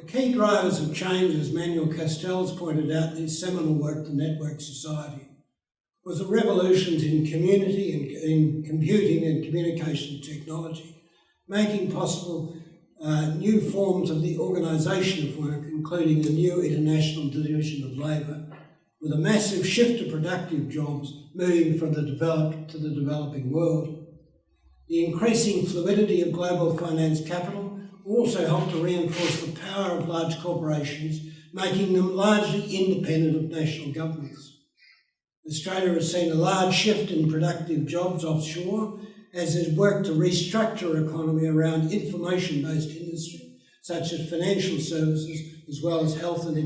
The key drivers of change, as Manuel Castells pointed out in his seminal work, The Network Society, was the revolutions in community and in computing and communication technology, making possible new forms of the organisation of work, including the new international division of labour, with a massive shift to productive jobs moving from the developed to the developing world. The increasing fluidity of global finance capital also helped to reinforce the power of large corporations, making them largely independent of national governments. Australia has seen a large shift in productive jobs offshore as it worked to restructure our economy around information-based industry, such as financial services, as well as health and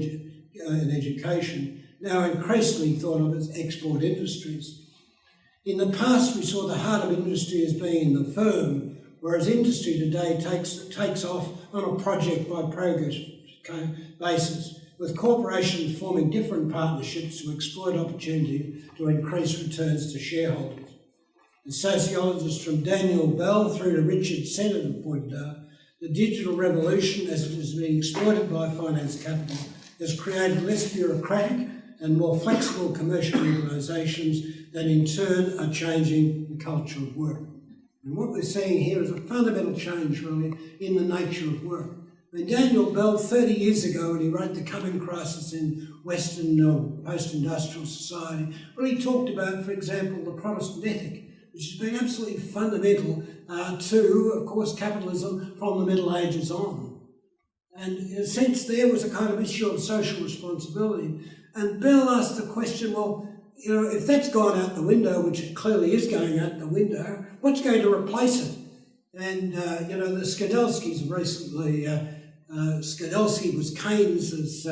education, now increasingly thought of as export industries. In the past, we saw the heart of industry as being in the firm, whereas industry today takes off on a project-by-progress basis, with corporations forming different partnerships to exploit opportunity to increase returns to shareholders. As sociologists from Daniel Bell through to Richard Sennett have pointed out, the digital revolution, as it is being exploited by finance capital, has created less bureaucratic and more flexible commercial organisations that in turn are changing the culture of work. And what we're seeing here is a fundamental change really in the nature of work. And Daniel Bell, 30 years ago, when he wrote The Coming Crisis in Western Post-Industrial Society, really talked about, for example, the Protestant ethic, which has been absolutely fundamental to, of course, capitalism from the Middle Ages on. And in a sense, there was a kind of issue of social responsibility. And Bell asked the question, well, you know, if that's gone out the window, which it clearly is going out the window, what's going to replace it? And, you know, the Skidelsky's have recently, Skidelsky was Keynes's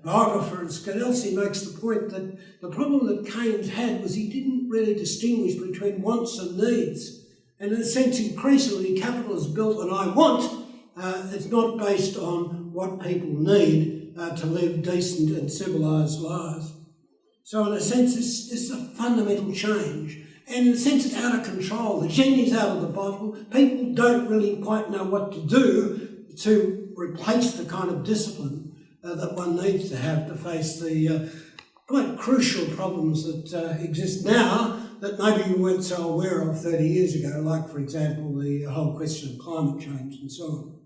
biographer, and Skidelsky makes the point that the problem that Keynes had was he didn't really distinguish between wants and needs. And in a sense, increasingly, capital is built on I want. It's not based on what people need to live decent and civilised lives. So in a sense, this is a fundamental change. And in a sense, it's out of control. The genie's out of the bottle. People don't really quite know what to do to replace the kind of discipline that one needs to have to face the quite crucial problems that exist now that maybe we weren't so aware of 30 years ago, like, for example, the whole question of climate change and so on.